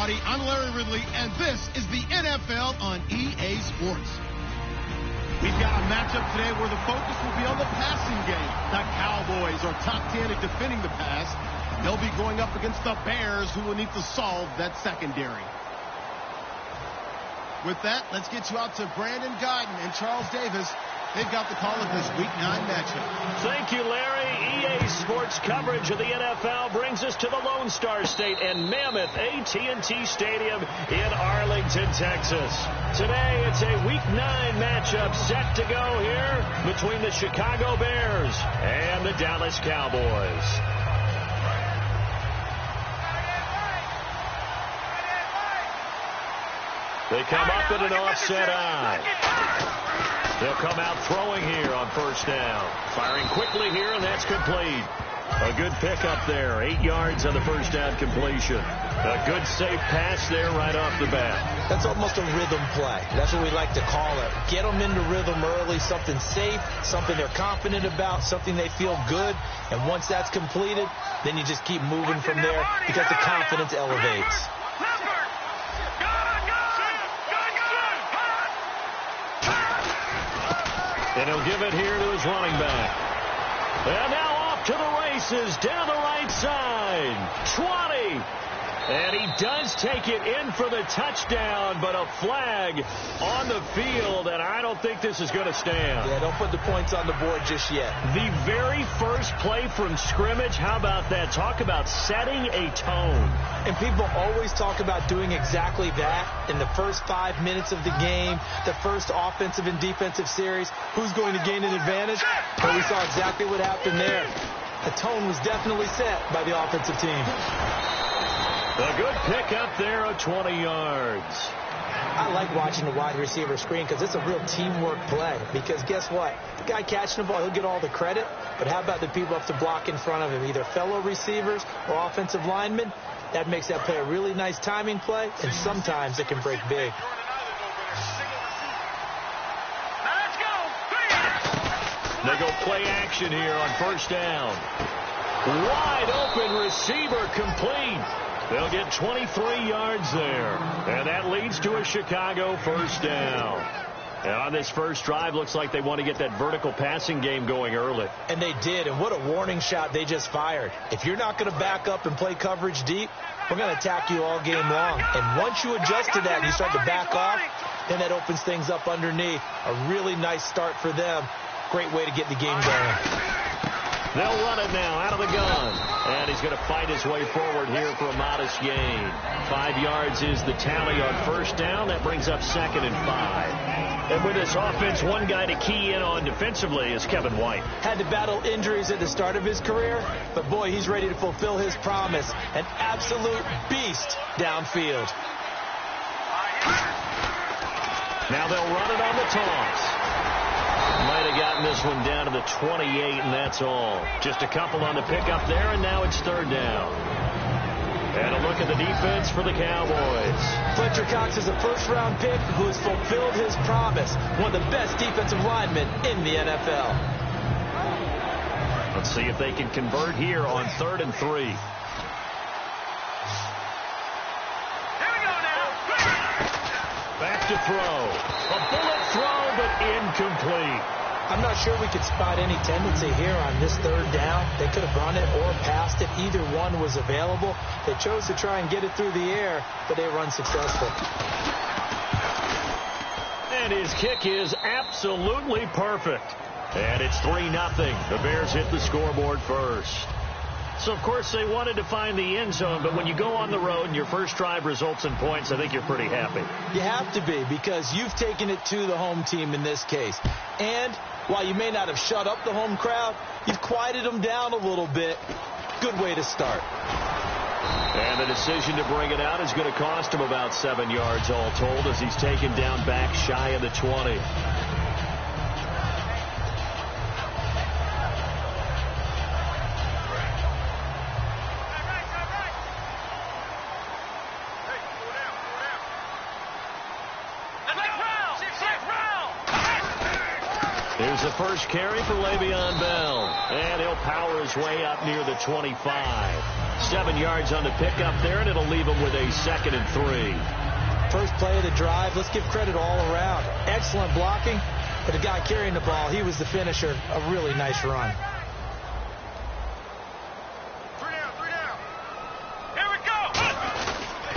everybody. I'm Larry Ridley, and this is the NFL on EA Sports. We've got a matchup today where the focus will be on the passing game. The Cowboys are top 10 at defending the pass. They'll be going up against the Bears, who will need to solve that secondary. With that, let's get you out to Brandon Gaudin and Charles Davis. They've got the call of this Week 9 matchup. Thank you, Larry. EA Sports coverage of the NFL brings us to the Lone Star State and Mammoth AT&T Stadium in Arlington, Texas. Today, it's a Week 9 matchup set to go here between the Chicago Bears and the Dallas Cowboys. They come up in an offset eye. They'll come out throwing here on first down. Firing quickly here, and that's complete. A good pickup there. 8 yards on the first down completion. A good safe pass there right off the bat. That's almost a rhythm play. That's what we like to call it. Get them into rhythm early, something safe, something they're confident about, something they feel good. And once that's completed, then you just keep moving from there because the confidence elevates. And he'll give it here to his running back. And now off to the races down the right side. 20. And he does take it in for the touchdown, but a flag on the field, and I don't think this is going to stand. Yeah, don't put the points on the board just yet. The very first play from scrimmage, how about that? Talk about setting a tone. And people always talk about doing exactly that in the first 5 minutes of the game, the first offensive and defensive series. Who's going to gain an advantage? Well, we saw exactly what happened there. The tone was definitely set by the offensive team. A good pickup there of 20 yards. I like watching the wide receiver screen because it's a real teamwork play. Because guess what? The guy catching the ball, he'll get all the credit. But how about the people up to block in front of him, either fellow receivers or offensive linemen? That makes that play a really nice timing play, and sometimes it can break big. They go play action here on first down. Wide open receiver complete. They'll get 23 yards there. And that leads to a Chicago first down. And on this first drive, looks like they want to get that vertical passing game going early. And they did, and what a warning shot they just fired. If you're not going to back up and play coverage deep, we're going to attack you all game long. And once you adjust to that and you start to back off, then that opens things up underneath. A really nice start for them. Great way to get the game going. They'll run it now out of the gun. And he's going to fight his way forward here for a modest gain. 5 yards is the tally on first down. That brings up 2nd and 5. And with this offense, one guy to key in on defensively is Kevin White. Had to battle injuries at the start of his career, but boy, he's ready to fulfill his promise. An absolute beast downfield. Now they'll run it on the toss. Might have gotten this one down to the 28, and that's all. Just a couple on the pickup there, and now it's 3rd down. And a look at the defense for the Cowboys. Fletcher Cox is a first-round pick who has fulfilled his promise. One of the best defensive linemen in the NFL. Let's see if they can convert here on 3rd and 3. Here we go now. Back to throw. A bullet throw, but incomplete. I'm not sure we could spot any tendency here on this 3rd down. They could have run it or passed it. Either one was available. They chose to try and get it through the air, but they were unsuccessful. And his kick is absolutely perfect. And it's 3-0. The Bears hit the scoreboard first. So, of course, they wanted to find the end zone, but when you go on the road and your first drive results in points, I think you're pretty happy. You have to be, because you've taken it to the home team in this case. And while you may not have shut up the home crowd, you've quieted them down a little bit. Good way to start. And the decision to bring it out is going to cost him about 7 yards all told as he's taken down back shy of the 20. Here's the first carry for Le'Veon Bell. And he'll power his way up near the 25. 7 yards on the pickup there, and it'll leave him with a 2nd and 3. First play of the drive. Let's give credit all around. Excellent blocking. But the guy carrying the ball, he was the finisher. A really nice run. 3 down. Here we go.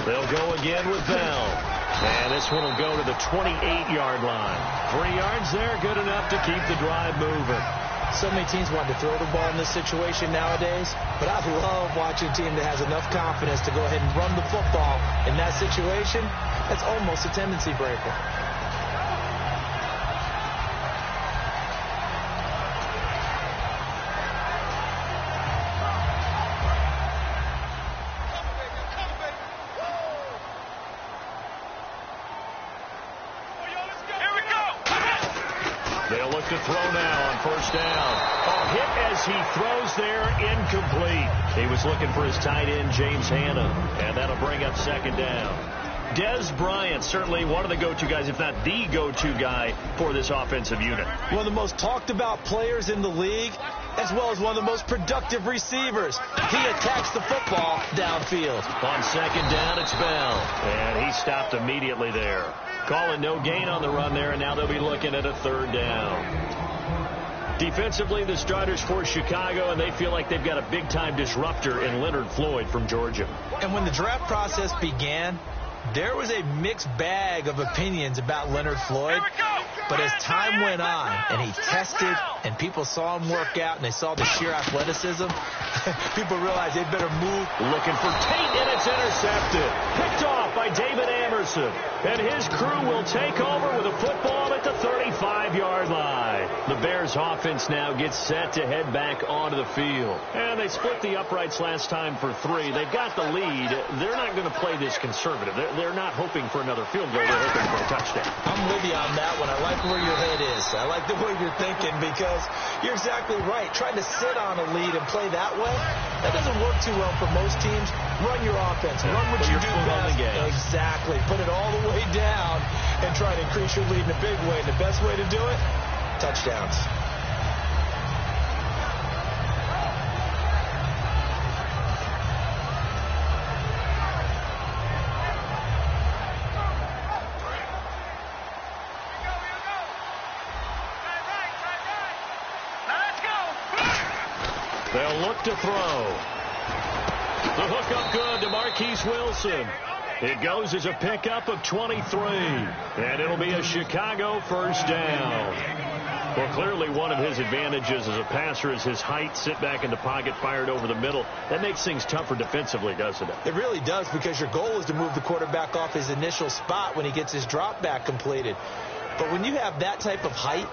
They'll go again with Bell. And this one will go to the 28-yard line. 3 yards there, good enough to keep the drive moving. So many teams want to throw the ball in this situation nowadays, but I love watching a team that has enough confidence to go ahead and run the football in that situation. That's almost a tendency breaker. They'll look to throw now on first down. A hit as he throws there, incomplete. He was looking for his tight end, James Hanna, and that'll bring up 2nd down. Dez Bryant, certainly one of the go-to guys, if not the go-to guy for this offensive unit. One of the most talked about players in the league, as well as one of the most productive receivers. He attacks the football downfield. On 2nd down, it's Bell, and he stopped immediately there. Calling no gain on the run there, and now they'll be looking at a 3rd down. Defensively, the starters for Chicago, and they feel like they've got a big-time disruptor in Leonard Floyd from Georgia. And when the draft process began, there was a mixed bag of opinions about Leonard Floyd. But as time went on and he tested and people saw him work out and they saw the sheer athleticism, people realized they'd better move. Looking for Tate, and it's intercepted. Picked off by David Amerson. And his crew will take over with a football at the 35-yard line. The Bears offense now gets set to head back onto the field. And they split the uprights last time for 3. They've got the lead. They're not going to play this conservative. They're not hoping for another field goal. They're hoping for a touchdown. I'm with you on that one. I like where your head is. I like the way you're thinking because you're exactly right. Trying to sit on a lead and play that way, that doesn't work too well for most teams. Run your offense. Run what you do best. Exactly. Put it all the way down and try to increase your lead in a big way. And the best way to do it, touchdowns. They'll look to throw. The hook up good to Marquise Wilson. It goes as a pickup of 23. And it'll be a Chicago 1st down. Well, clearly one of his advantages as a passer is his height. Sit back in the pocket, fired over the middle. That makes things tougher defensively, doesn't it? It really does, because your goal is to move the quarterback off his initial spot when he gets his drop back completed. But when you have that type of height,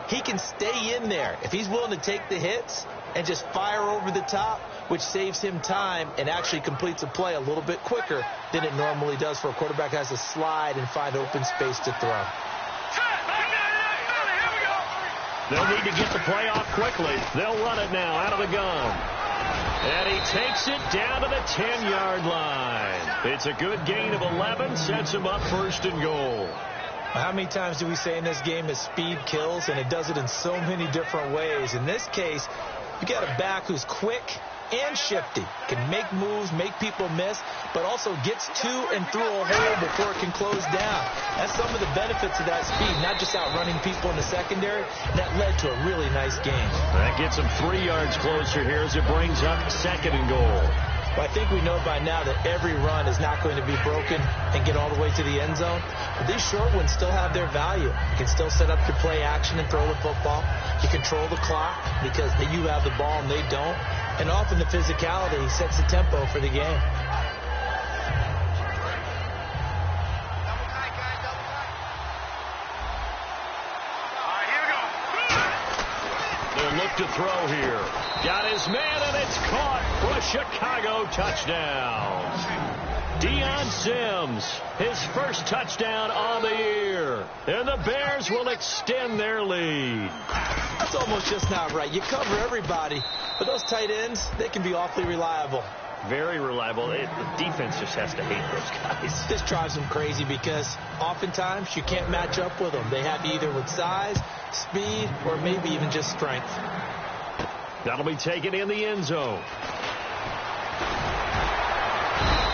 he can stay in there. If he's willing to take the hits and just fire over the top, which saves him time and actually completes a play a little bit quicker than it normally does for a quarterback who has to slide and find open space to throw. They'll need to get the play off quickly. They'll run it now out of the gun. And he takes it down to the 10-yard line. It's a good gain of 11, sets him up 1st and goal. How many times do we say in this game that speed kills, and it does it in so many different ways? In this case, you got a back who's quick and shifty, can make moves, make people miss, but also gets to and through a hole before it can close down. That's some of the benefits of that speed, not just outrunning people in the secondary. That led to a really nice game. That gets him 3 yards closer here as it brings up 2nd and goal. But I think we know by now that every run is not going to be broken and get all the way to the end zone. But these short ones still have their value. You can still set up your play action and throw the football. You control the clock because you have the ball and they don't. And often the physicality sets the tempo for the game. They'll look to throw here. Got his man, and it's caught for a Chicago touchdown. Deion Sims, his 1st touchdown on the year. And the Bears will extend their lead. That's almost just not right. You cover everybody, but those tight ends, they can be awfully reliable. Very reliable. The defense just has to hate those guys. This drives them crazy because oftentimes you can't match up with them. They have you either with size, speed, or maybe even just strength. That'll be taken in the end zone.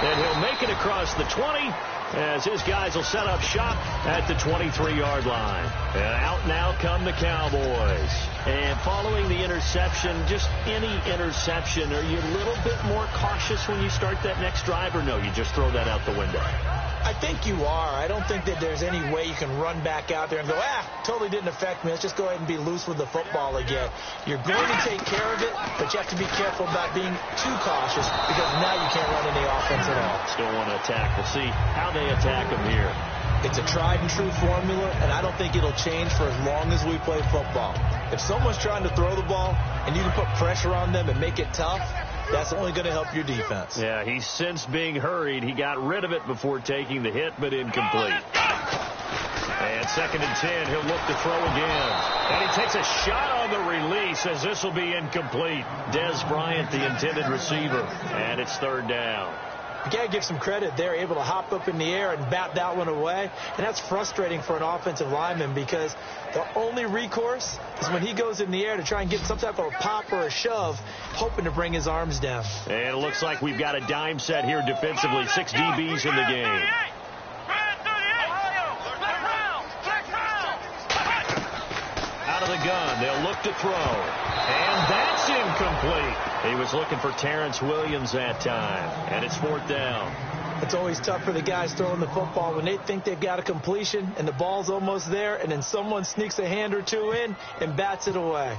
And he'll make it across the 20 as his guys will set up shop at the 23-yard line. And out now come the Cowboys. And following the interception, just any interception, are you a little bit more cautious when you start that next drive, or no, you just throw that out the window? I think you are. I don't think that there's any way you can run back out there and go, totally didn't affect me. Let's just go ahead and be loose with the football again. You're going to take care of it, but you have to be careful about being too cautious because now you can't run any offense at all. Still want to attack. We'll see how they attack them here. It's a tried-and-true formula, and I don't think it'll change for as long as we play football. If someone's trying to throw the ball and you can put pressure on them and make it tough, that's only going to help your defense. Yeah, he's since being hurried. He got rid of it before taking the hit, but incomplete. And 2nd and 10, he'll look to throw again. And he takes a shot on the release as this will be incomplete. Dez Bryant, the intended receiver, and it's 3rd down. You got to give some credit. They're able to hop up in the air and bat that one away. And that's frustrating for an offensive lineman because the only recourse is when he goes in the air to try and get some type of a pop or a shove, hoping to bring his arms down. And it looks like we've got a dime set here defensively. 6 DBs in the game. Out of the gun, they'll look to throw. And that's incomplete. He was looking for Terrence Williams that time. And it's 4th down. It's always tough for the guys throwing the football when they think they've got a completion and the ball's almost there, and then someone sneaks a hand or two in and bats it away.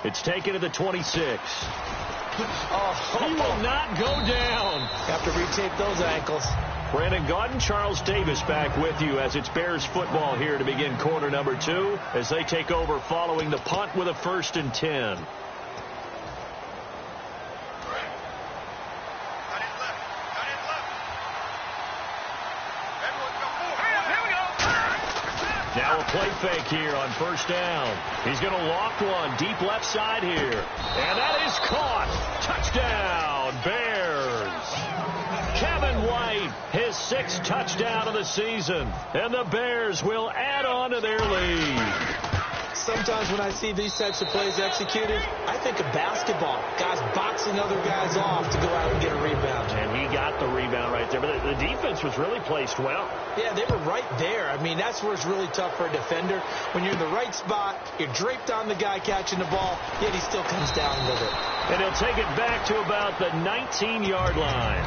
It's taken to the 26. He will not go down. Have to retape those ankles. Brandon Gaudin, Charles Davis back with you as it's Bears football here to begin quarter number 2 as they take over following the punt with a 1st and 10. Now a play fake here on 1st down. He's going to lock one deep left side here. And that is caught. Touchdown, Bears. Kevin White, his 6th touchdown of the season. And the Bears will add on to their lead. Sometimes when I see these types of plays executed, I think of basketball. Guys boxing other guys off to go out and get a rebound. And he got the rebound right there. But the defense was really placed well. Yeah, they were right there. I mean, that's where it's really tough for a defender. When you're in the right spot, you're draped on the guy catching the ball, yet he still comes down with it. And he'll take it back to about the 19-yard line.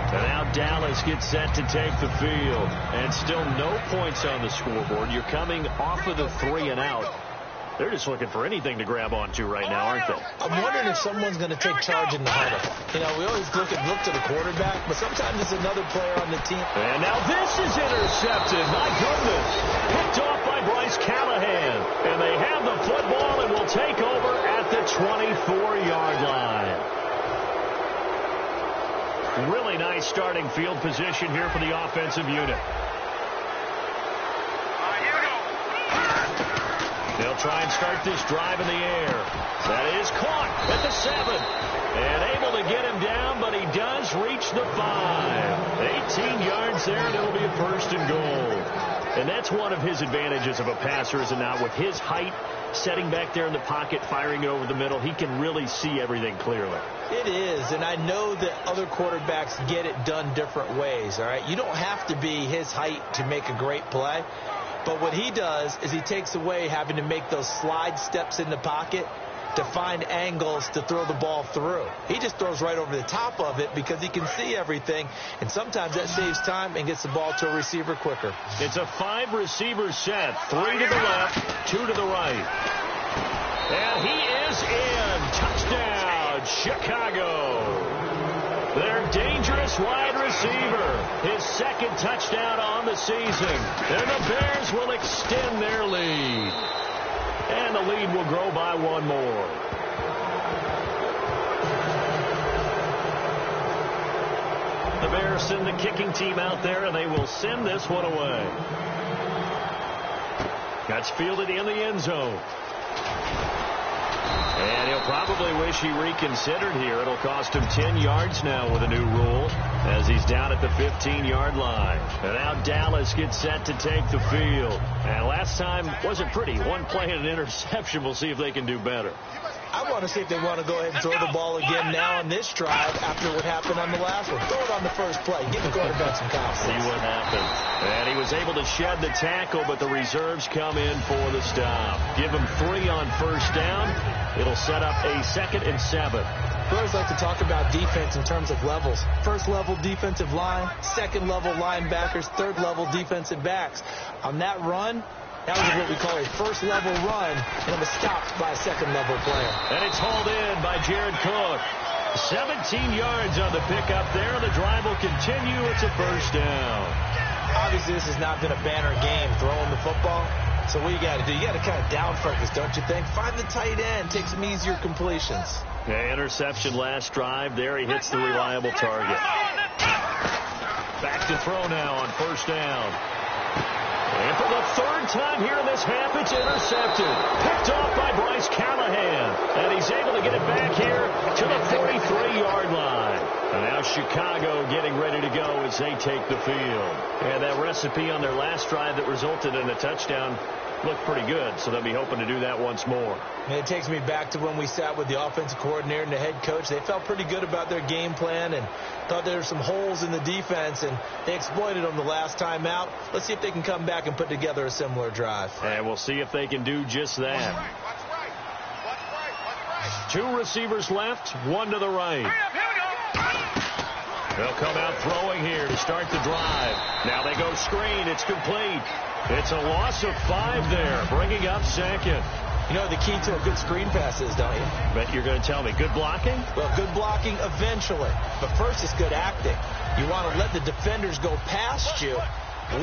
And now Dallas gets set to take the field. And still no points on the scoreboard. You're coming off of the 3 and out. They're just looking for anything to grab onto right now, aren't they? I'm wondering if someone's going to take charge in the huddle. You know, we always look to the quarterback, but sometimes it's another player on the team. And now this is intercepted. My goodness. Picked off by Bryce Callahan. And they have the football and will take over at the 24-yard line. Really nice starting field position here for the offensive unit. They'll try and start this drive in the air. That is caught at the 7. And able to get him down, but he does reach the 5. 18 yards there, and it'll be a 1st and goal. And that's one of his advantages of a passer, is it not? With his height, setting back there in the pocket, firing it over the middle, he can really see everything clearly. It is, and I know that other quarterbacks get it done different ways, all right? You don't have to be his height to make a great play. But what he does is he takes away having to make those slide steps in the pocket to find angles to throw the ball through. He just throws right over the top of it because he can see everything, and sometimes that saves time and gets the ball to a receiver quicker. It's a 5-receiver set. 3 to the left, 2 to the right. And he is in. Touchdown, Chicago. Their dangerous wide receiver. His 2nd touchdown on the season. And the Bears will extend their lead. And the lead will grow by 1 more. The Bears send the kicking team out there, and they will send this one away. That's fielded in the end zone. And he'll probably wish he reconsidered here. It'll cost him 10 yards now with a new rule as he's down at the 15-yard line. And now Dallas gets set to take the field. And last time wasn't pretty. One play and an interception. We'll see if they can do better. I want to see if they want to go ahead and throw the ball again now on this drive after what happened on the last one. Throw it on the first play. Give the quarterback some confidence. See what happens. And he was able to shed the tackle, but the reserves come in for the stop. Give him 3 on first down. It'll set up a 2nd and 7. We always like to talk about defense in terms of levels. First level defensive line, second level linebackers, third level defensive backs. On that run, that was what we call a first-level run, and it was stopped by a second-level player. And it's hauled in by Jared Cook. 17 yards on the pickup there. The drive will continue. It's a first down. Obviously, this has not been a banner game throwing the football. So what you got to do, you got to kind of down focus, don't you think? Find the tight end. Take some easier completions. Yeah, interception last drive. There he hits the reliable target. Back to throw now on first down. And for the 3rd time here in this half, it's intercepted. Picked off by Bryce Callahan. And he's able to get it back here to the 43-yard line. And now Chicago getting ready to go as they take the field. And that recipe on their last drive that resulted in a touchdown looked pretty good, so they'll be hoping to do that once more. And it takes me back to when we sat with the offensive coordinator and the head coach. They felt pretty good about their game plan and thought there were some holes in the defense, and they exploited them the last time out. Let's see if they can come back and put together a similar drive. And we'll see if they can do just that. 2 receivers left, 1 to the right. They'll come out throwing here to start the drive. Now they go screen. It's complete. It's a loss of 5 there, bringing up 2nd. You know the key to a good screen pass is, don't you? Bet you're going to tell me. Good blocking? Well, good blocking eventually. But first, it's good acting. You want to let the defenders go past you,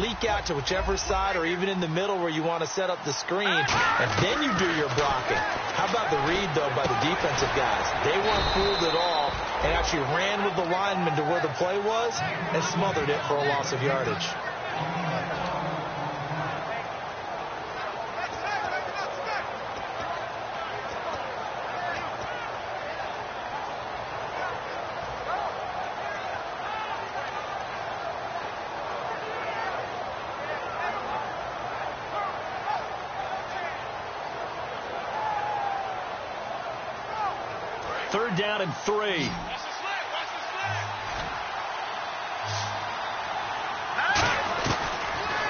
leak out to whichever side or even in the middle where you want to set up the screen, and then you do your blocking. How about the read, though, by the defensive guys? They weren't fooled at all and actually ran with the lineman to where the play was and smothered it for a loss of yardage. Third down and 3.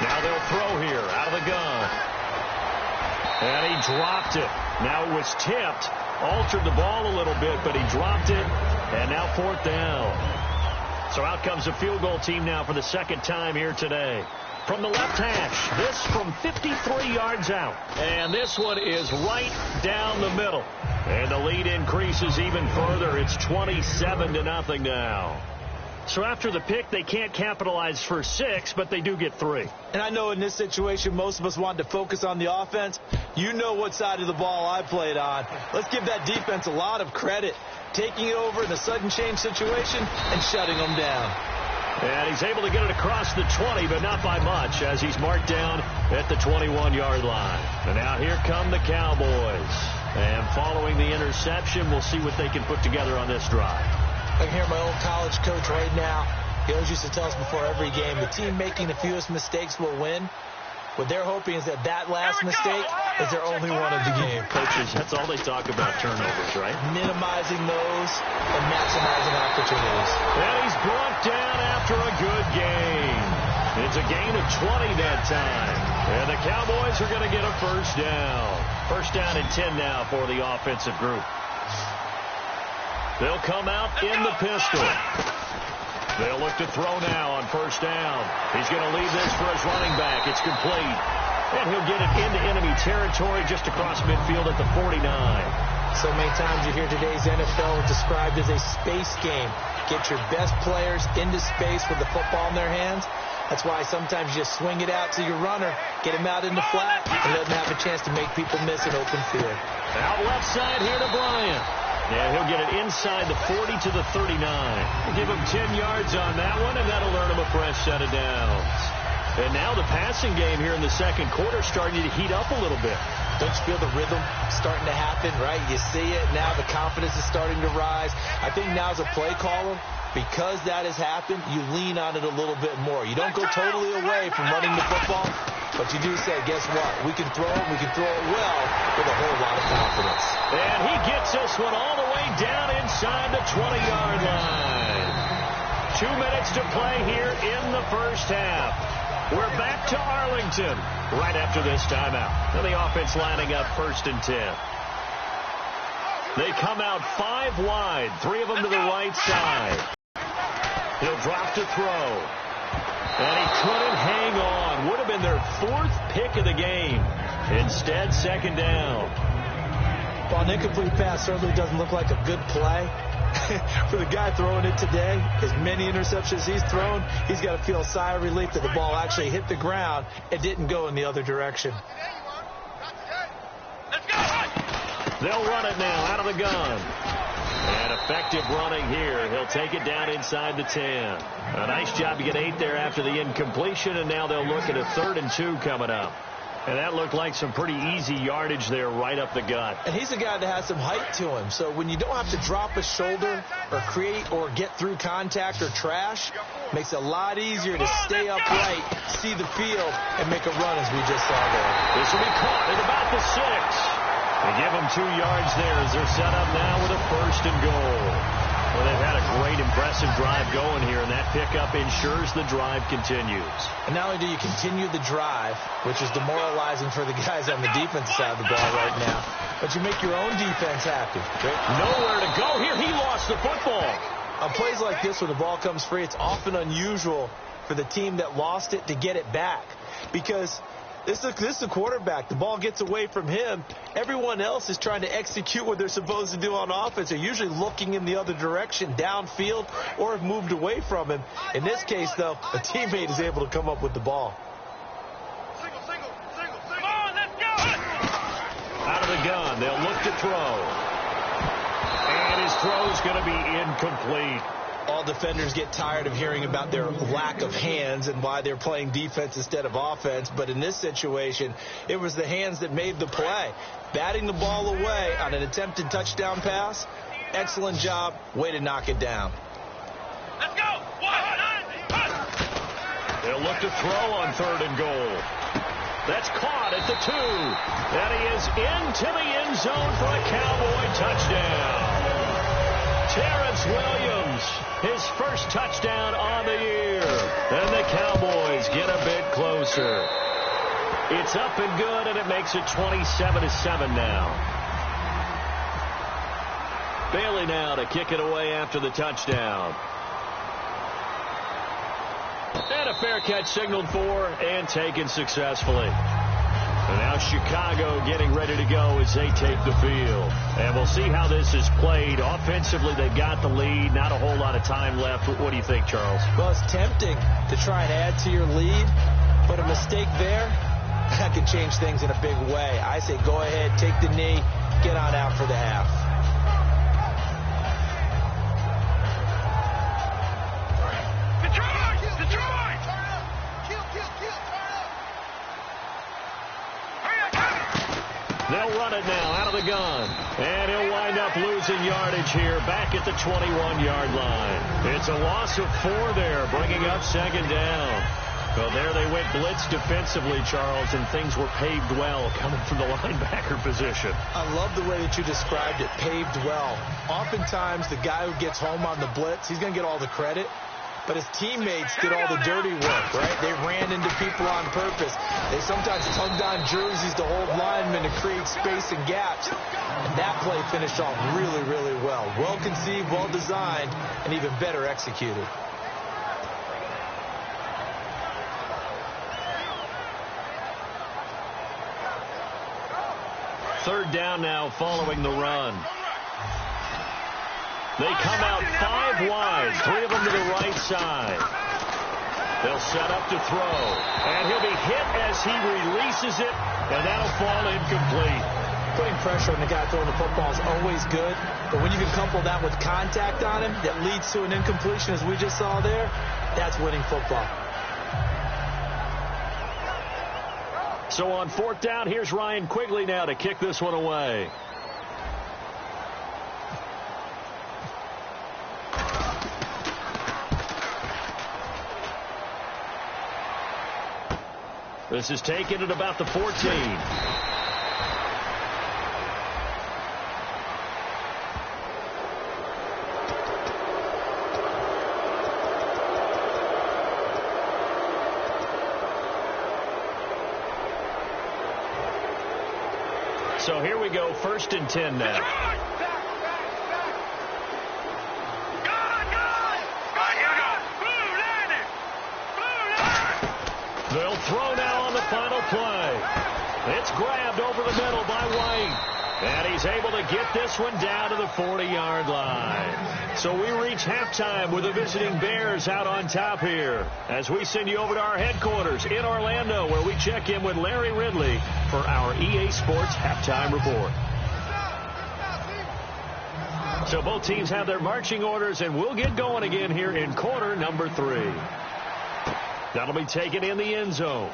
Now they'll throw here out of the gun. And he dropped it. Now it was tipped. Altered the ball a little bit, but he dropped it. And now 4th down. So out comes the field goal team now for the 2nd time here today. From the left hash, this from 53 yards out. And this one is right down the middle. And the lead increases even further. It's 27-0 now. So after the pick, they can't capitalize for 6, but they do get 3. And I know in this situation, most of us wanted to focus on the offense. You know what side of the ball I played on. Let's give that defense a lot of credit. Taking it over in a sudden change situation and shutting them down. And he's able to get it across the 20, but not by much, as he's marked down at the 21-yard line. And now here come the Cowboys. And following the interception, we'll see what they can put together on this drive. I can hear my old college coach right now. He always used to tell us before every game, the team making the fewest mistakes will win. What they're hoping is that last mistake is their only one of the game. Coaches, that's all they talk about, turnovers, right? Minimizing those and maximizing opportunities. And he's brought down after a good game. It's a gain of 20 that time. And the Cowboys are going to get a first down. First down and 10 now for the offensive group. They'll come out in the pistol. They'll look to throw now on first down. He's going to leave this for his running back. It's complete. And he'll get it into enemy territory just across midfield at the 49. So many times you hear today's NFL described as a space game. Get your best players into space with the football in their hands. That's why sometimes you just swing it out to your runner, get him out in the flat, and let him have a chance to make people miss an open field. Out left side here to Bryant. And he'll get it inside the 40 to the 39. We'll give him 10 yards on that one, and that'll earn him a fresh set of downs. And now the passing game here in the second quarter starting to heat up a little bit. Don't you feel the rhythm starting to happen, right? You see it. Now the confidence is starting to rise. I think now as a play caller, because that has happened, you lean on it a little bit more. You don't go totally away from running the football, but you do say, guess what? We can throw it. We can throw it well with a whole lot of confidence. And he gets this one all the way down inside the 20-yard line. 2 minutes to play here in the first half. We're back to Arlington right after this timeout. And the offense lining up 1st and 10. They come out 5 wide, 3 of them to the right side. He'll drop to throw. And he couldn't hang on. Would have been their 4th pick of the game. Instead, 2nd down. Well, an incomplete pass certainly doesn't look like a good play. For the guy throwing it today, as many interceptions he's thrown, he's got to feel a sigh of relief that the ball actually hit the ground and didn't go in the other direction. They'll run it now out of the gun. And effective running here. He'll take it down inside the 10. A nice job to get 8 there after the incompletion, and now they'll look at a 3rd and 2 coming up. And that looked like some pretty easy yardage there right up the gut. And he's a guy that has some height to him. So when you don't have to drop a shoulder or create or get through contact or trash, makes it a lot easier to stay upright, see the field, and make a run as we just saw there. This will be caught at about the 6. They give them 2 yards there as they're set up now with a 1st and goal. Well, they've had a great, impressive drive going here, and that pickup ensures the drive continues. And not only do you continue the drive, which is demoralizing for the guys on the defensive side of the ball right now, but you make your own defense happy. Nowhere to go here. He lost the football. On plays like this, when the ball comes free, it's often unusual for the team that lost it to get it back, because this is a quarterback. The ball gets away from him. Everyone else is trying to execute what they're supposed to do on offense. They're usually looking in the other direction, downfield, or have moved away from him. In this case, though, a teammate is able to come up with the ball. Come on, let's go! Out of the gun, they'll look to throw. And his throw's going to be incomplete. All defenders get tired of hearing about their lack of hands and why they're playing defense instead of offense. But in this situation, it was the hands that made the play. Batting the ball away on an attempted touchdown pass, excellent job. Way to knock it down. Let's go! They'll look to throw on 3rd and goal. That's caught at the 2. And he is into the end zone for a Cowboy touchdown. Terrence Williams, his first touchdown on the year. And the Cowboys get a bit closer. It's up and good, and it makes it 27-7 now. Bailey now to kick it away after the touchdown. And a fair catch signaled for and taken successfully. And now Chicago getting ready to go as they take the field. And we'll see how this is played. Offensively, they've got the lead. Not a whole lot of time left. What do you think, Charles? Well, it's tempting to try and add to your lead, but a mistake there, that can change things in a big way. I say go ahead, take the knee, get on out for the half. They'll run it now out of the gun. And he'll wind up losing yardage here back at the 21-yard line. It's a loss of 4 there, bringing up 2nd down. Well, there they went blitz defensively, Charles, and things were paved well coming from the linebacker position. I love the way that you described it, paved well. Oftentimes, the guy who gets home on the blitz, he's going to get all the credit. But his teammates did all the dirty work, right? They ran into people on purpose. They sometimes tugged on jerseys to hold linemen to create space and gaps. And that play finished off really, really well. Well conceived, well designed, and even better executed. Third down now following the run. They come out 5 wide, 3 of them to the right side. They'll set up to throw. And he'll be hit as he releases it, and that'll fall incomplete. Putting pressure on the guy throwing the football is always good, but when you can couple that with contact on him that leads to an incompletion, as we just saw there, that's winning football. So on 4th down, here's Ryan Quigley now to kick this one away. This is taken at about the 14. So here we go, 1st and 10 now. They'll throw now on the final play. It's grabbed over the middle by White. And he's able to get this one down to the 40-yard line. So we reach halftime with the visiting Bears out on top here, as we send you over to our headquarters in Orlando, where we check in with Larry Ridley for our EA Sports Halftime Report. So both teams have their marching orders, and we'll get going again here in quarter number 3. That'll be taken in the end zone.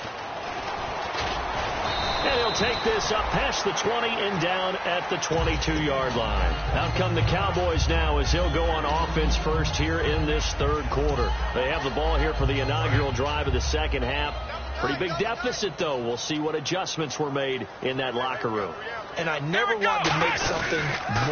And he'll take this up past the 20 and down at the 22-yard line. Out come the Cowboys now as they'll go on offense first here in this 3rd quarter. They have the ball here for the inaugural drive of the 2nd half. Pretty big deficit, though. We'll see what adjustments were made in that locker room. And I never want to make something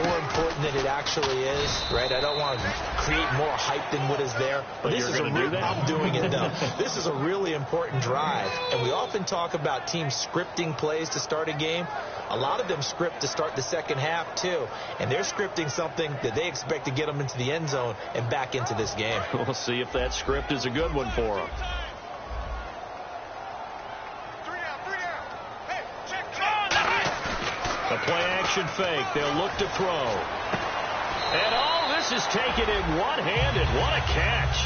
more important than it actually is, right? I don't want to create more hype than what is there. But this is a do that? I'm doing it, though. This is a really important drive. And we often talk about teams scripting plays to start a game. A lot of them script to start the 2nd half, too. And they're scripting something that they expect to get them into the end zone and back into this game. We'll see if that script is a good one for them. A play-action fake. They'll look to throw. And this is taken in one-handed. What a catch.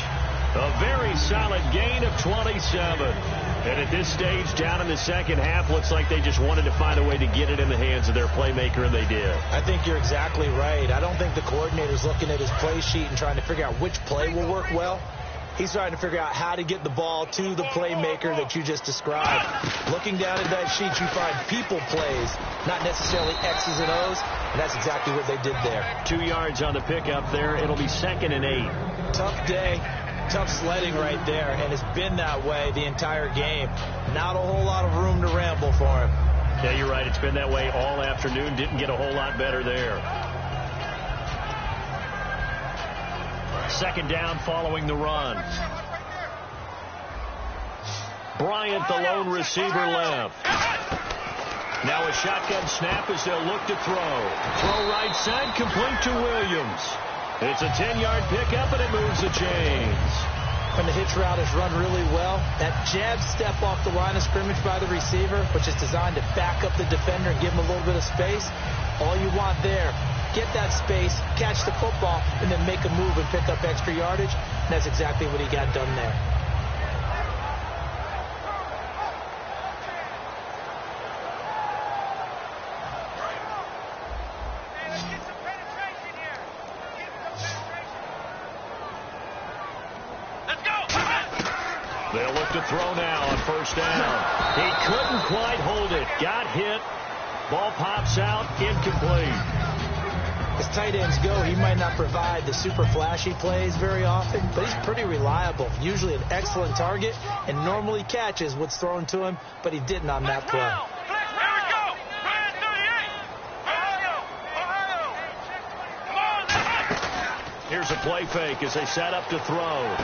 A very solid gain of 27. And at this stage, down in the 2nd half, looks like they just wanted to find a way to get it in the hands of their playmaker, and they did. I think you're exactly right. I don't think the coordinator's looking at his play sheet and trying to figure out which play will work well. He's trying to figure out how to get the ball to the playmaker that you just described. Looking down at that sheet, you find people plays, not necessarily X's and O's, and that's exactly what they did there. 2 yards on the pickup there. It'll be 2nd and 8. Tough day, tough sledding right there, and it's been that way the entire game. Not a whole lot of room to ramble for him. Yeah, you're right. It's been that way all afternoon. Didn't get a whole lot better there. 2nd down following the run. Bryant, the lone receiver, left. Now a shotgun snap as they'll look to throw. Throw right side, complete to Williams. It's a 10-yard pickup, and it moves the chains. When the hitch route is run really well, that jab step off the line of scrimmage by the receiver, which is designed to back up the defender and give him a little bit of space, all you want there, get that space, catch the football, and then make a move and pick up extra yardage. And that's exactly what he got done there. They'll look to throw now on 1st down. He couldn't quite hold it. Got hit. Ball pops out, incomplete. As tight ends go, he might not provide the super flashy plays very often, but he's pretty reliable. Usually an excellent target and normally catches what's thrown to him, but he didn't on that play. Here's a play fake as they set up to throw.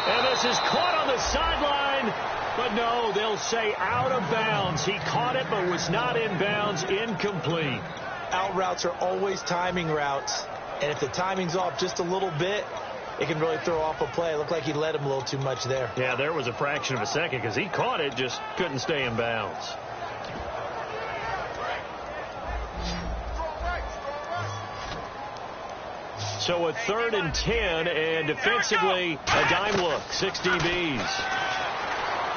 And this is caught on the sideline. But no, they'll say out of bounds. He caught it but was not in bounds. Incomplete. Out routes are always timing routes. And if the timing's off just a little bit, it can really throw off a play. It looked like he let him a little too much there. Yeah, there was a fraction of a second because he caught it, just couldn't stay in bounds. So a 3rd and 10, and defensively, a dime look, 6 DBs.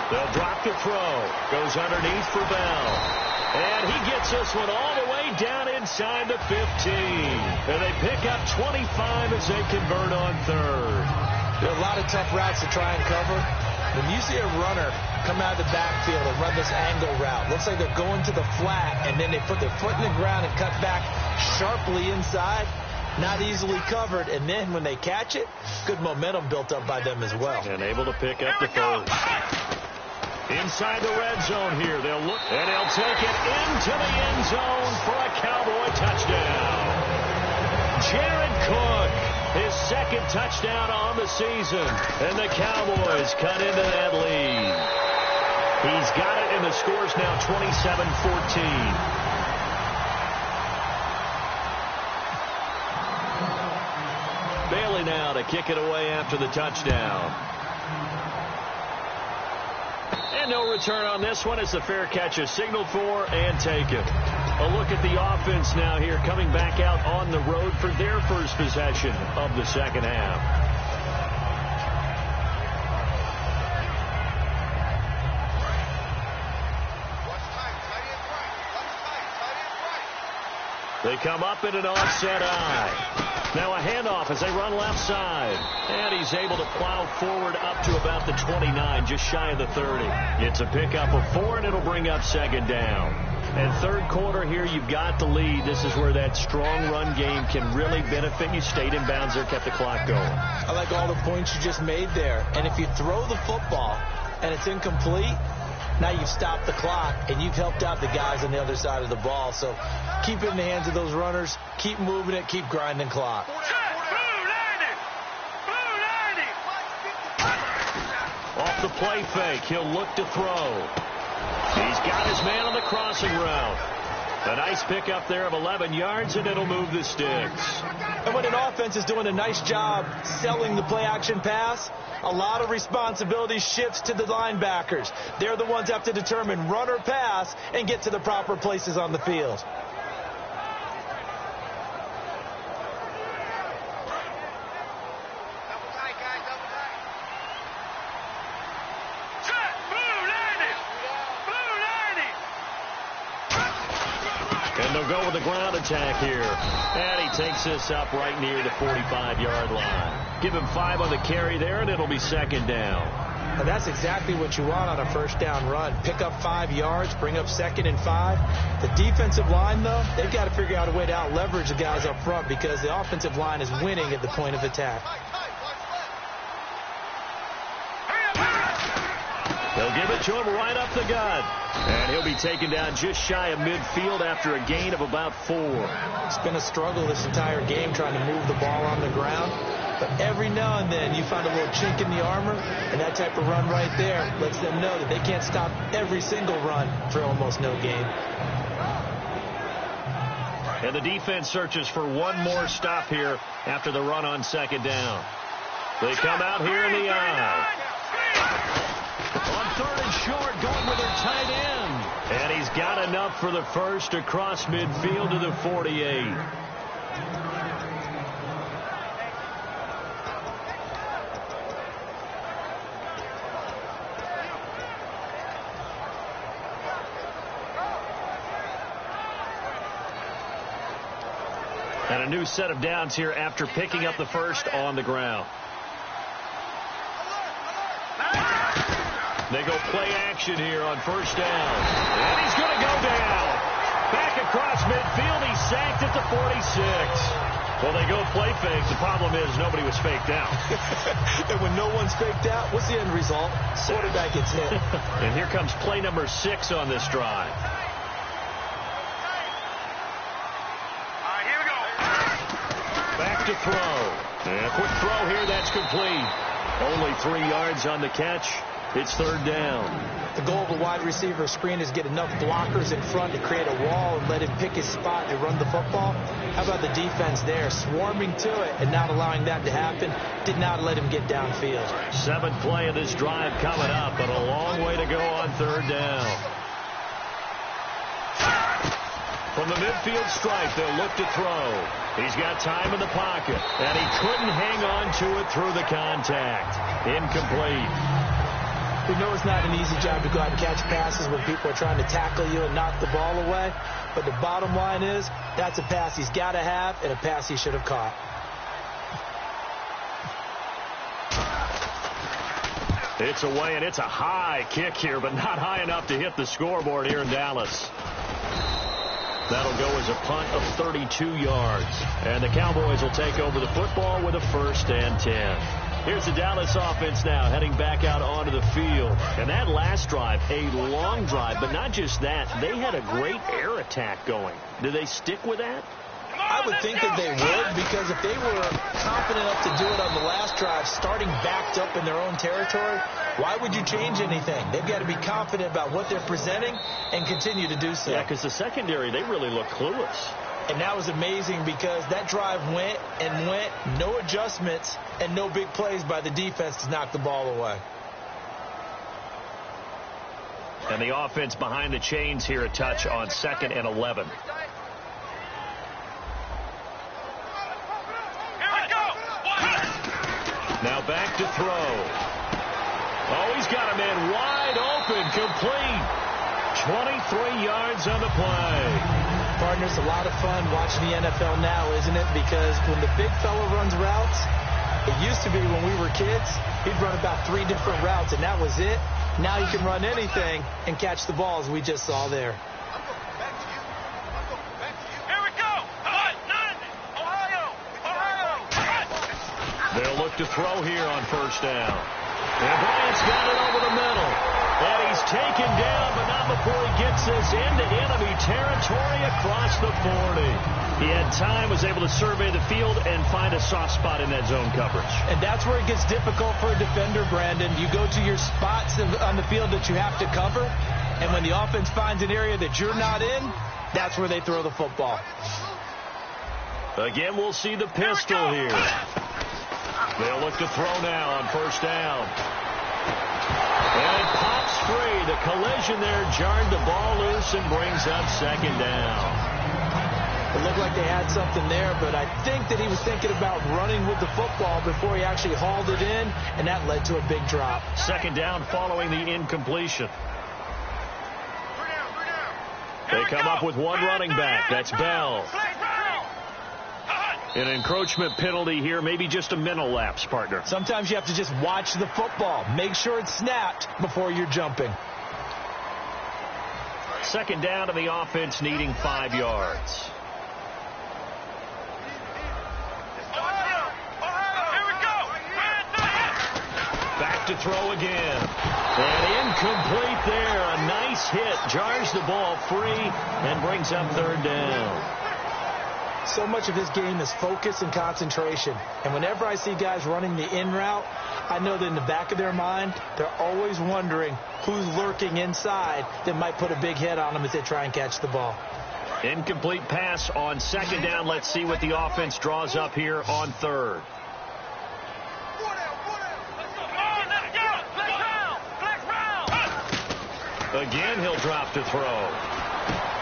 They'll drop the throw. Goes underneath for Bell. And he gets this one all the way down inside the 15. And they pick up 25 as they convert on 3rd. There are a lot of tough routes to try and cover. When you see a runner come out of the backfield and run this angle route, looks like they're going to the flat, and then they put their foot in the ground and cut back sharply inside, not easily covered, and then when they catch it, good momentum built up by them as well. And able to pick up the first. Inside the red zone here, they'll look, and they'll take it into the end zone for a Cowboy touchdown. Jared Cook, his second touchdown on the season, and the Cowboys cut into that lead. He's got it, and the score's now 27-14. Bailey now to kick it away after the touchdown. And no return on this one as the fair catch is signaled for and taken. A look at the offense now here, coming back out on the road for their first possession of the second half. They come up in an offset eye. Now a handoff as they run left side. And he's able to plow forward up to about the 29, just shy of the 30. It's a pickup of 4, and it'll bring up second down. And third quarter here, you've got the lead. This is where that strong run game can really benefit you. Stayed in bounds there, kept the clock going. I like all the points you just made there. And if you throw the football and it's incomplete, now you've stopped the clock, and you've helped out the guys on the other side of the ball. So keep it in the hands of those runners. Keep moving it. Keep grinding clock. Off the play fake, he'll look to throw. He's got his man on the crossing route. A nice pickup there of 11 yards, and it'll move the sticks. And when an offense is doing a nice job selling the play-action pass, a lot of responsibility shifts to the linebackers. They're the ones that have to determine run or pass and get to the proper places on the field. And they'll go with the ground attack here. And he takes this up right near the 45-yard line. Give him 5 on the carry there, and it'll be second down. And that's exactly what you want on a first down run. Pick up 5 yards, bring up second and 5. The defensive line, though, they've got to figure out a way to out-leverage the guys up front because the offensive line is winning at the point of attack. They'll give it to him right up the gut. And he'll be taken down just shy of midfield after a gain of about 4. It's been a struggle this entire game trying to move the ball on the ground. But every now and then you find a little chink in the armor, and that type of run right there lets them know that they can't stop every single run for almost no gain. And the defense searches for one more stop here after the run on second down. They come out here in the eye. On third and short, going with their tight end. And he's got enough for the first across midfield to the 48. And a new set of downs here after picking up the first on the ground. They go play action here on first down. And he's going to go down. Back across midfield. He's sacked at the 46. Well, they go play fake. The problem is nobody was faked out. And when no one's faked out, what's the end result? Quarterback gets hit. And here comes play number 6 on this drive. Back to throw. And a quick throw here. That's complete. Only 3 yards on the catch. It's third down. The goal of a wide receiver screen is get enough blockers in front to create a wall and let him pick his spot to run the football. How about the defense there, swarming to it and not allowing that to happen? Did not let him get downfield. 7th play of this drive coming up, but a long way to go on third down. From the midfield stripe, they'll look to throw. He's got time in the pocket, and he couldn't hang on to it through the contact. Incomplete. We know it's not an easy job to go out and catch passes when people are trying to tackle you and knock the ball away. But the bottom line is, that's a pass he's got to have and a pass he should have caught. It's away, and it's a high kick here, but not high enough to hit the scoreboard here in Dallas. That'll go as a punt of 32 yards. And the Cowboys will take over the football with a 1st and 10. Here's the Dallas offense now heading back out onto the field. And that last drive, a long drive, but not just that. They had a great air attack going. Do they stick with that? I would think that they would, because if they were confident enough to do it on the last drive, starting backed up in their own territory, why would you change anything? They've got to be confident about what they're presenting and continue to do so. Yeah, because the secondary, they really look clueless. And that was amazing because that drive went and went, no adjustments and no big plays by the defense to knock the ball away. And the offense behind the chains here a touch on 2nd and 11. Now back to throw. Oh, he's got him in wide open, complete. 23 yards on the play. Partners, a lot of fun watching the NFL now, isn't it? Because when the big fella runs routes, it used to be when we were kids, he'd run about 3 different routes, and that was it. Now he can run anything and catch the balls we just saw there. They'll look to throw here on 1st down. And Bryant's got it over the middle. And he's taken down, but not before he gets this into enemy territory across the 40. He had time, was able to survey the field and find a soft spot in that zone coverage. And that's where it gets difficult for a defender, Brandon. You go to your spots on the field that you have to cover, and when the offense finds an area that you're not in, that's where they throw the football. Again, we'll see the pistol here. They'll look to throw now on 1st down. And it pops free. The collision there jarred the ball loose and brings up 2nd down. It looked like they had something there, but I think that he was thinking about running with the football before he actually hauled it in, and that led to a big drop. 2nd down following the incompletion. They come up with one running back. That's Bell. An encroachment penalty here, maybe just a mental lapse, partner. Sometimes you have to just watch the football. Make sure it's snapped before you're jumping. 2nd down to the offense needing 5 yards. Back to throw again. And incomplete there. A nice hit. Jars the ball free and brings up 3rd down. So much of this game is focus and concentration. And whenever I see guys running the in route, I know that in the back of their mind, they're always wondering who's lurking inside that might put a big hit on them as they try and catch the ball. Incomplete pass on 2nd down. Let's see what the offense draws up here on 3rd. Again, he'll drop to throw.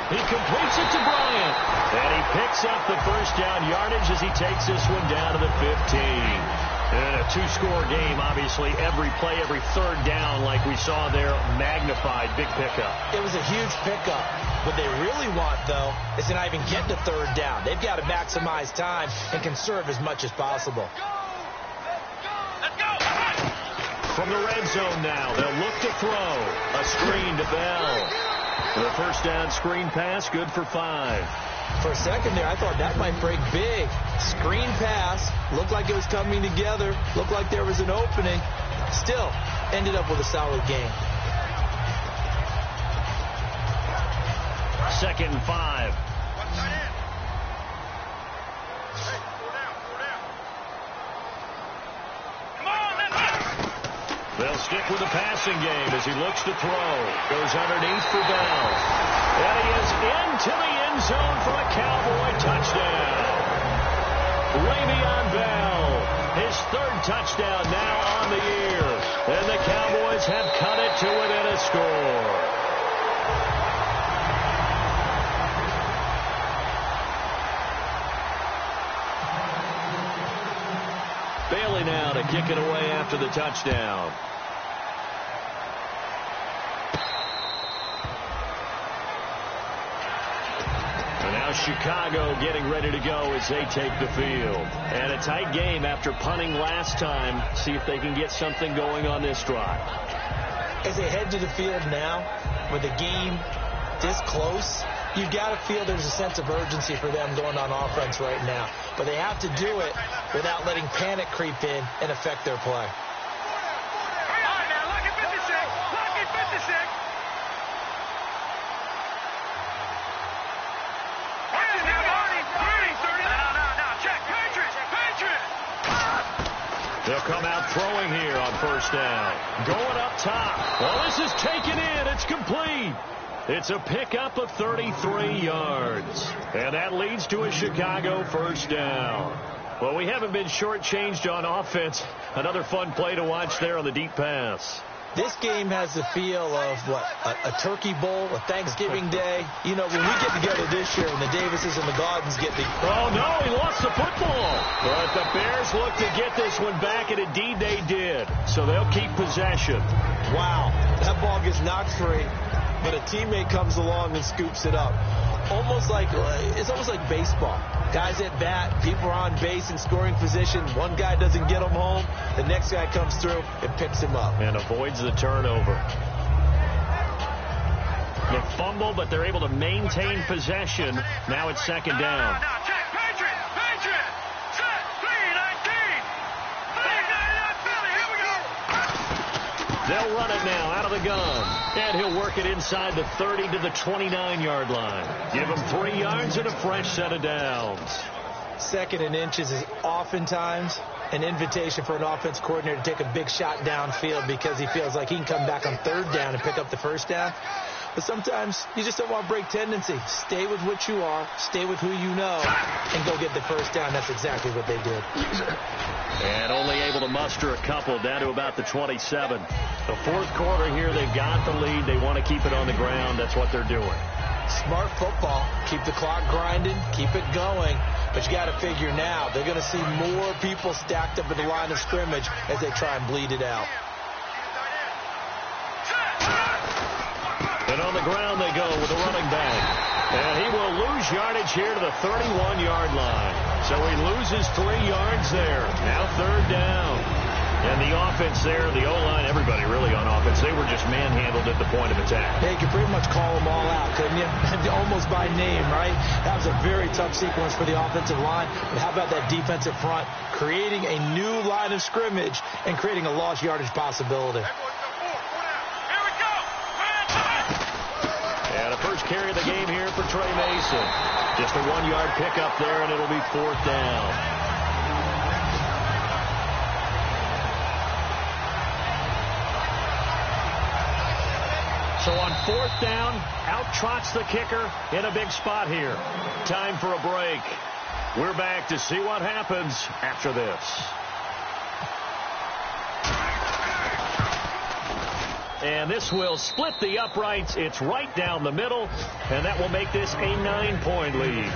He completes it to Bryant. And he picks up the 1st down yardage as he takes this one down to the 15. And a 2-score game, obviously. Every play, every 3rd down, like we saw there, magnified. Big pickup. It was a huge pickup. What they really want, though, is to not even get to 3rd down. They've got to maximize time and conserve as much as possible. From the red zone now, they'll look to throw. A screen to Bell. The 1st down screen pass, good for 5. For a second there, I thought that might break big. Screen pass, looked like it was coming together, looked like there was an opening. Still, ended up with a solid game. 2nd and 5. They'll stick with the passing game as he looks to throw. Goes underneath for Bell. And he is into the end zone for a Cowboy touchdown. Le'Veon Bell, his 3rd touchdown now on the year. And the Cowboys have cut it to within a score. Bailey now to kick it away after the touchdown. Chicago getting ready to go as they take the field. And a tight game after punting last time. See if they can get something going on this drive. As they head to the field now, with the game this close, you've got to feel there's a sense of urgency for them going on offense right now. But they have to do it without letting panic creep in and affect their play. They'll come out throwing here on first down. Going up top. Well, this is taken in. It's complete. It's a pickup of 33 yards. And that leads to a Chicago first down. Well, we haven't been shortchanged on offense. Another fun play to watch there on the deep pass. This game has the feel of, a turkey bowl, a Thanksgiving day. You know, when we get together this year, when the Davises and the Gardens get the... Oh, no, he lost the football. But the Bears look to get this one back, and indeed they did. So they'll keep possession. Wow, that ball gets knocked free, but a teammate comes along and scoops it up. It's almost like baseball. Guys at bat, people are on base in scoring position. One guy doesn't get him home. The next guy comes through and picks him up. And avoids the turnover. The fumble, but they're able to maintain possession. Now it's second down. They'll run it now out of the gun. And he'll work it inside the 30 to the 29-yard line. Give him 3 yards and a fresh set of downs. Second and inches is oftentimes an invitation for an offense coordinator to take a big shot downfield because he feels like he can come back on third down and pick up the first down. But sometimes you just don't want to break tendency. Stay with what you are, stay with who you know, and go get the first down. That's exactly what they did. And only able to muster a couple down to about the 27. The fourth quarter here, they've got the lead. They want to keep it on the ground. That's what they're doing. Smart football. Keep the clock grinding. Keep it going. But you got to figure now, they're going to see more people stacked up at the line of scrimmage as they try and bleed it out. And on the ground they go with a running back. And he will lose yardage here to the 31-yard line. So he loses 3 yards there. Now third down. And the offense there, the O-line, everybody really on offense, they were just manhandled at the point of attack. Yeah, you could pretty much call them all out, couldn't you? Almost by name, right? That was a very tough sequence for the offensive line. But how about that defensive front creating a new line of scrimmage and creating a lost yardage possibility? And a first carry of the game here for Trey Mason. Just a 1-yard pickup there, and it'll be fourth down. So on fourth down, out trots the kicker in a big spot here. Time for a break. We're back to see what happens after this. And this will split the uprights. It's right down the middle, and that will make this a 9-point lead.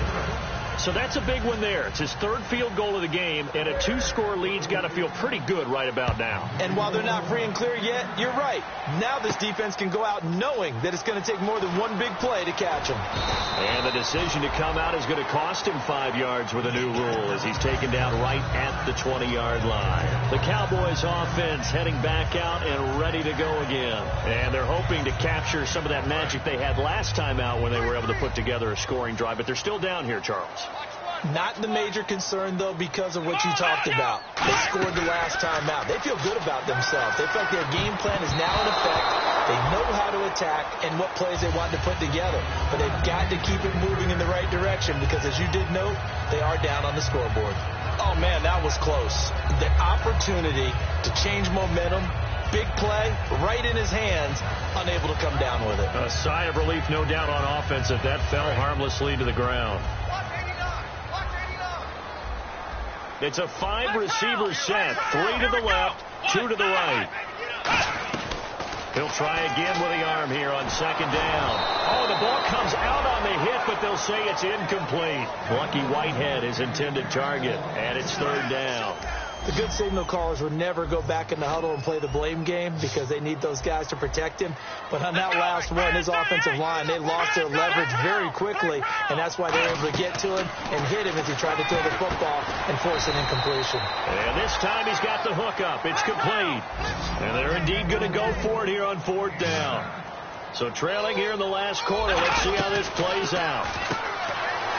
So that's a big one there. It's his third field goal of the game, and a 2-score lead's got to feel pretty good right about now. And while they're not free and clear yet, you're right. Now this defense can go out knowing that it's going to take more than one big play to catch him. And the decision to come out is going to cost him 5 yards with a new rule as he's taken down right at the 20-yard line. The Cowboys offense heading back out and ready to go again. And they're hoping to capture some of that magic they had last time out when they were able to put together a scoring drive. But they're still down here, Charles. Not the major concern, though, because of what you talked about. They scored the last time out. They feel good about themselves. They feel like their game plan is now in effect. They know how to attack and what plays they want to put together. But they've got to keep it moving in the right direction because, as you did note, they are down on the scoreboard. Oh, man, that was close. The opportunity to change momentum, big play, right in his hands, unable to come down with it. A sigh of relief, no doubt, on offense if that fell harmlessly to the ground. It's a 5-receiver set. 3 to the left, 2 to the right. He'll try again with the arm here on second down. Oh, the ball comes out on the hit, but they'll say it's incomplete. Lucky Whitehead, his intended target, and it's third down. The good signal callers would never go back in the huddle and play the blame game because they need those guys to protect him. But on that last one, his offensive line, they lost their leverage very quickly, and that's why they were able to get to him and hit him as he tried to throw the football and force an incompletion. And this time he's got the hook up. It's complete. And they're indeed going to go for it here on 4th down. So trailing here in the last quarter. Let's see how this plays out.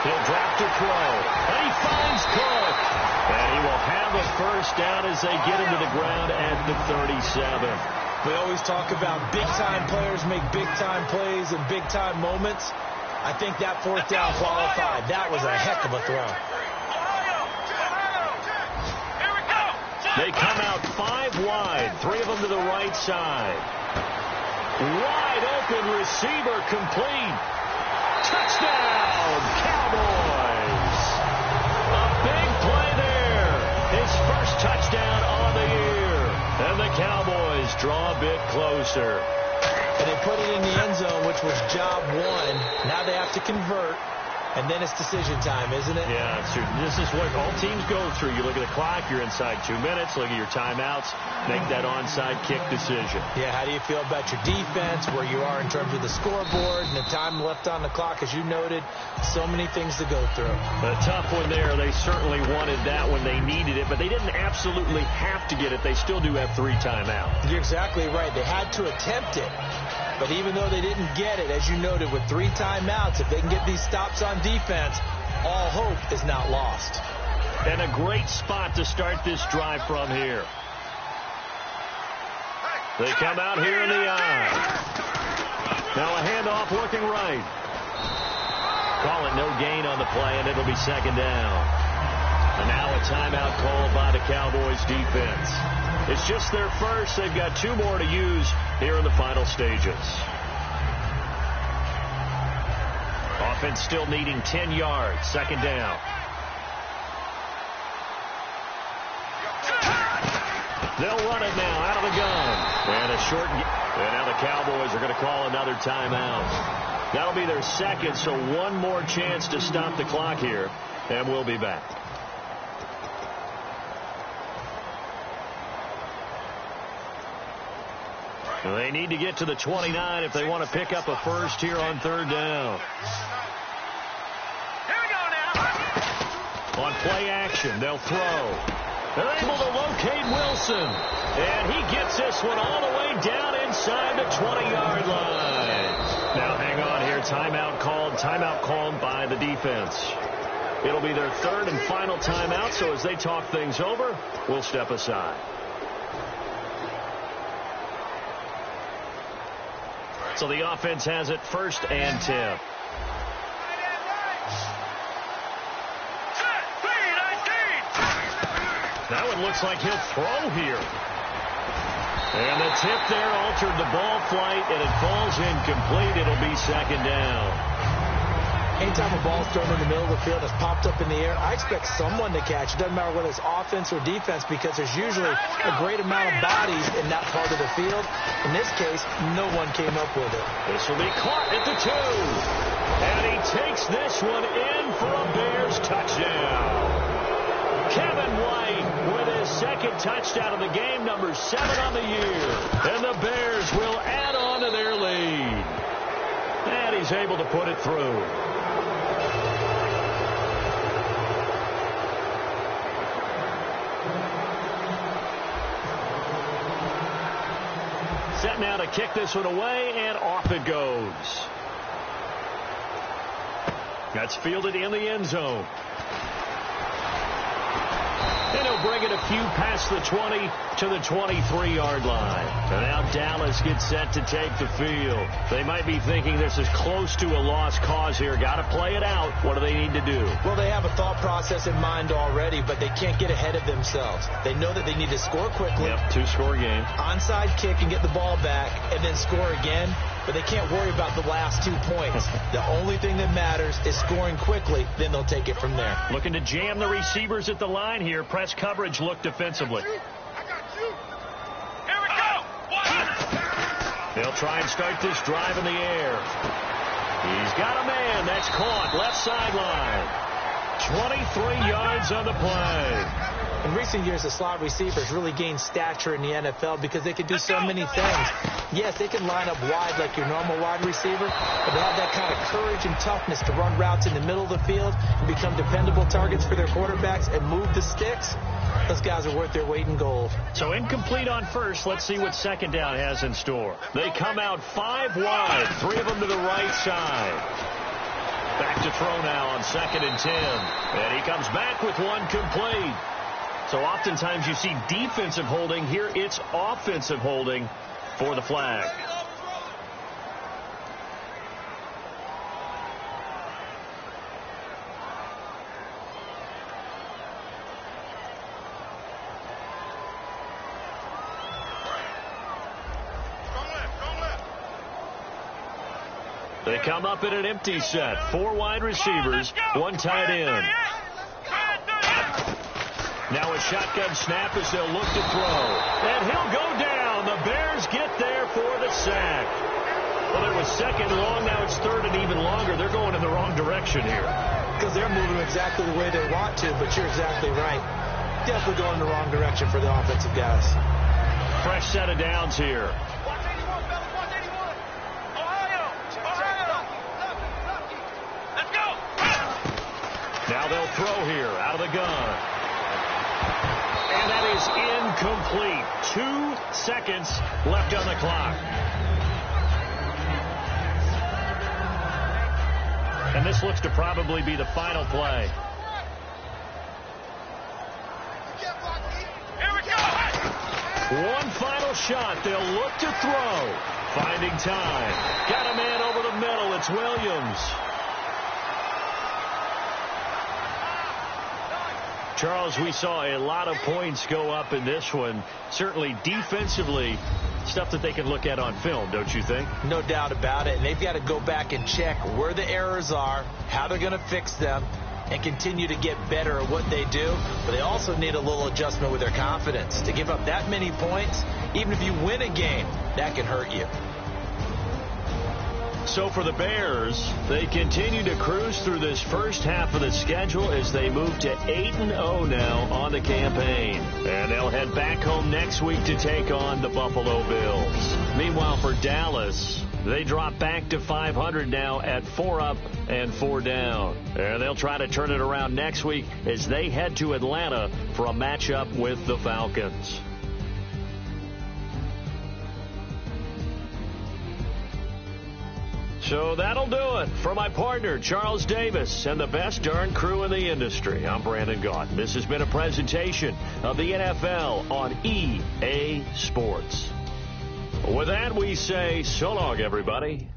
He'll drop to throw. And he finds Cook. And he will have a first down as they get him to the ground at the 37. We always talk about big-time players make big-time plays and big-time moments. I think that 4th down qualified. That was a heck of a throw. They come out 5 wide, 3 of them to the right side. Wide open receiver complete. Touchdown, Cowboys. A big play there. His first touchdown on the year. And the Cowboys draw a bit closer. And they put it in the end zone, which was job 1. Now they have to convert. And then it's decision time, isn't it? Yeah, this is what all teams go through. You look at the clock, you're inside 2 minutes, look at your timeouts, make that onside kick decision. Yeah, how do you feel about your defense, where you are in terms of the scoreboard, and the time left on the clock, as you noted, so many things to go through. A tough one there. They certainly wanted that when they needed it, but they didn't absolutely have to get it. They still do have 3 timeouts. You're exactly right. They had to attempt it. But even though they didn't get it, as you noted, with 3 timeouts, if they can get these stops on defense, all hope is not lost. And a great spot to start this drive from here. They come out here in the eye. Now a handoff looking right. Call it no gain on the play, and it'll be 2nd down. And now a timeout called by the Cowboys defense. It's just their first. They've got 2 more to use here in the final stages. Offense still needing 10 yards. 2nd down. They'll run it now out of the gun. And a short. And now the Cowboys are going to call another timeout. That'll be their 2nd, so 1 more chance to stop the clock here. And we'll be back. They need to get to the 29 if they want to pick up a first here on 3rd down. Here we go now. On play action, they'll throw. They're able to locate Wilson. And he gets this one all the way down inside the 20-yard line. Now hang on here. Timeout called by the defense. It'll be their 3rd and final timeout, so as they talk things over, we'll step aside. So the offense has it 1st and 10. That one looks like he'll throw here. And the tip there altered the ball flight, and it falls incomplete. It'll be 2nd down. Anytime a ball's thrown in the middle of the field and it's popped up in the air, I expect someone to catch. It doesn't matter whether it's offense or defense, because there's usually a great amount of bodies in that part of the field. In this case, no one came up with it. This will be caught at the 2. And he takes this one in for a Bears touchdown. Kevin White with his 2nd touchdown of the game, number 7 on the year. And the Bears will add on to their lead. And he's able to put it through. Set now to kick this one away, and off it goes. That's fielded in the end zone. And he'll bring it a few past the 20 to the 23-yard line. And now Dallas gets set to take the field. They might be thinking this is close to a lost cause here. Got to play it out. What do they need to do? Well, they have a thought process in mind already, but they can't get ahead of themselves. They know that they need to score quickly. Yep, 2-score game. Onside kick and get the ball back, and then score again. But they can't worry about the last 2 points. The only thing that matters is scoring quickly. Then they'll take it from there. Looking to jam the receivers at the line here. Press coverage look defensively. Here we go. They'll try and start this drive in the air. He's got a man. That's caught. Left sideline. 23 yards on the play. In recent years, the slot receivers really gained stature in the NFL because they can do so many things. Yes, they can line up wide like your normal wide receiver, but they have that kind of courage and toughness to run routes in the middle of the field and become dependable targets for their quarterbacks and move the sticks. Those guys are worth their weight in gold. So incomplete on first. Let's see what second down has in store. They come out 5 wide, 3 of them to the right side. Back to throw now on 2nd and 10. And he comes back with one complete. So oftentimes you see defensive holding. Here it's offensive holding for the flag. They come up in an empty set. 4 wide receivers, 1 tight end. Now a shotgun snap as they'll look to throw. And he'll go down. The Bears get there for the sack. Well, there was 2nd and long. Now it's 3rd and even longer. They're going in the wrong direction here. Because they're moving exactly the way they want to, but you're exactly right. Definitely going in the wrong direction for the offensive guys. Fresh set of downs here. Now they'll throw here out of the gun. And that is incomplete. 2 seconds left on the clock. And this looks to probably be the final play. Here we go. One final shot. They'll look to throw. Finding time. Got a man over the middle. It's Williams. Charles, we saw a lot of points go up in this one. Certainly defensively, stuff that they can look at on film, don't you think? No doubt about it. And they've got to go back and check where the errors are, how they're going to fix them, and continue to get better at what they do. But they also need a little adjustment with their confidence. To give up that many points, even if you win a game, that can hurt you. So for the Bears, they continue to cruise through this first half of the schedule as they move to 8-0 now on the campaign. And they'll head back home next week to take on the Buffalo Bills. Meanwhile, for Dallas, they drop back to 500 now at 4 up and 4 down. And they'll try to turn it around next week as they head to Atlanta for a matchup with the Falcons. So that'll do it. For my partner, Charles Davis, and the best darn crew in the industry, I'm Brandon Gaudin. This has been a presentation of the NFL on EA Sports. With that, we say so long, everybody.